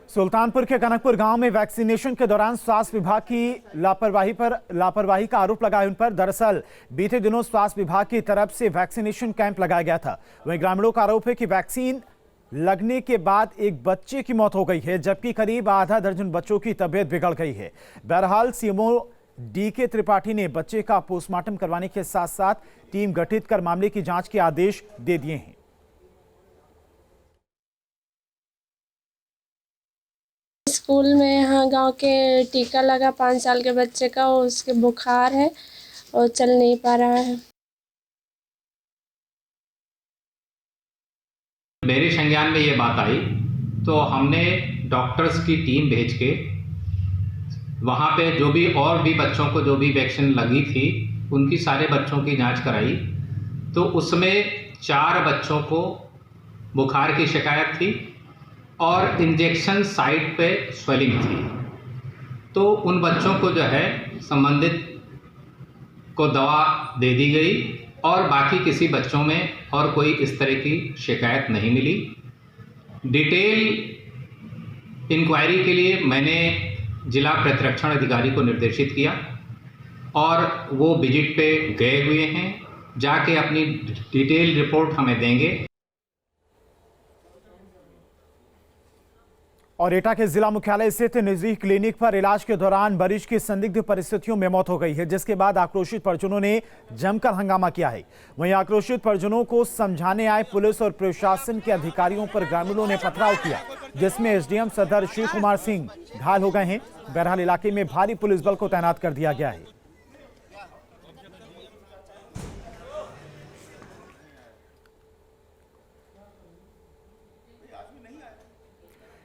सुल्तानपुर के कनकपुर गांव में वैक्सीनेशन के दौरान स्वास्थ्य विभाग की लापरवाही का आरोप लगाया उन पर। दरअसल बीते दिनों स्वास्थ्य विभाग की तरफ से वैक्सीनेशन कैंप लगाया गया था। वहीं ग्रामीणों का आरोप है कि वैक्सीन लगने के बाद एक बच्चे की मौत हो गई है, जबकि करीब आधा दर्जन बच्चों की तबीयत बिगड़ गई है। बहरहाल सीएमओ डीके त्रिपाठी ने बच्चे का पोस्टमार्टम करवाने के साथ साथ टीम गठित कर मामले की जांच के आदेश दे दिए हैं। स्कूल में यहाँ गांव के टीका लगा 5 साल के बच्चे का, उसके बुखार है और चल नहीं पा रहा है। मेरे संज्ञान में ये बात आई तो हमने डॉक्टर्स की टीम भेज के वहाँ पे जो भी और भी बच्चों को जो भी वैक्सीन लगी थी उनकी सारे बच्चों की जांच कराई, तो उसमें 4 बच्चों को बुखार की शिकायत थी और इंजेक्शन साइट पे स्वेलिंग थी। तो उन बच्चों को जो है संबंधित को दवा दे दी गई और बाकी किसी बच्चों में और कोई इस तरह की शिकायत नहीं मिली। डिटेल इंक्वायरी के लिए मैंने जिला प्रतिरक्षण अधिकारी को निर्देशित किया और वो विजिट पे गए हुए हैं, जाके अपनी डिटेल रिपोर्ट हमें देंगे। और एटा के जिला मुख्यालय स्थित निजी क्लिनिक पर इलाज के दौरान मरीज की संदिग्ध परिस्थितियों में मौत हो गई है, जिसके बाद आक्रोशित परिजनों ने जमकर हंगामा किया है। वहीं आक्रोशित परिजनों को समझाने आए पुलिस और प्रशासन के अधिकारियों पर ग्रामीणों ने पथराव किया, जिसमें एसडीएम सदर शिव कुमार सिंह घायल हो गए हैं। बहरहाल इलाके में भारी पुलिस बल को तैनात कर दिया गया है।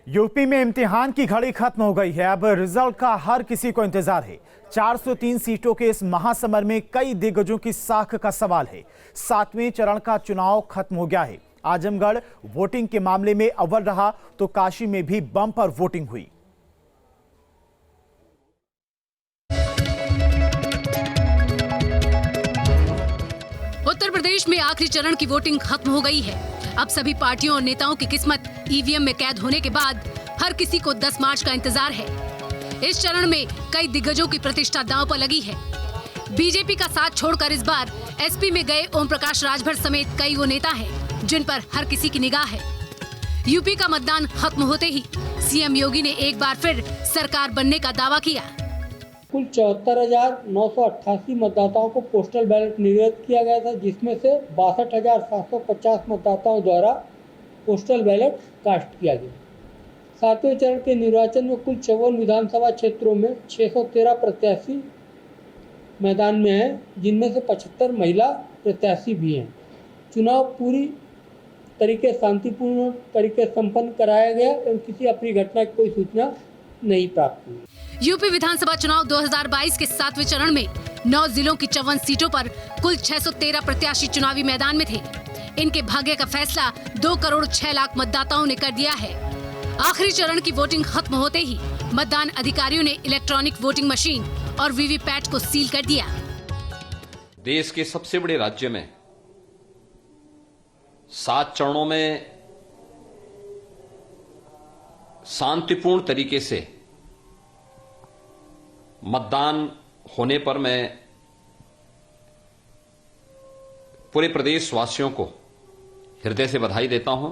यूपी में इम्तिहान की घड़ी खत्म हो गई है। अब रिजल्ट का हर किसी को इंतजार है। 403 सीटों के इस महासमर में कई दिग्गजों की साख का सवाल है। 7वें चरण का चुनाव खत्म हो गया है। आजमगढ़ वोटिंग के मामले में अव्वल रहा तो काशी में भी बम्पर वोटिंग हुई। उत्तर प्रदेश में आखिरी चरण की वोटिंग खत्म हो गई है। अब सभी पार्टियों और नेताओं की किस्मत ईवीएम में कैद होने के बाद हर किसी को 10 मार्च का इंतजार है। इस चरण में कई दिग्गजों की प्रतिष्ठा दांव पर लगी है। बीजेपी का साथ छोड़कर इस बार एसपी में गए ओम प्रकाश राजभर समेत कई वो नेता हैं जिन पर हर किसी की निगाह है। यूपी का मतदान खत्म होते ही सीएम योगी ने एक बार फिर सरकार बनने का दावा किया। कुल 74,988 मतदाताओं को पोस्टल बैलेट निर्गत किया गया था, जिसमें से 62,750 मतदाताओं द्वारा पोस्टल बैलेट कास्ट किया गया। 7वें चरण के निर्वाचन में कुल 54 विधानसभा क्षेत्रों में 613 प्रत्याशी मैदान में हैं, जिनमें से 75 महिला प्रत्याशी भी हैं। चुनाव पूरी तरीके शांतिपूर्ण तरीके से संपन्न कराया गया एवं किसी अप्रिय घटना की कोई सूचना नहीं प्राप्त हुई। यूपी विधानसभा चुनाव 2022 के 7वें चरण में 9 जिलों की 54 सीटों पर कुल 613 प्रत्याशी चुनावी मैदान में थे। इनके भाग्य का फैसला 2 करोड़ 6 लाख मतदाताओं ने कर दिया है। आखिरी चरण की वोटिंग खत्म होते ही मतदान अधिकारियों ने इलेक्ट्रॉनिक वोटिंग मशीन और वीवीपैट को सील कर दिया। देश के सबसे बड़े राज्य में 7 चरणों में शांतिपूर्ण तरीके से मतदान होने पर मैं पूरे प्रदेश वासियों को हृदय से बधाई देता हूं।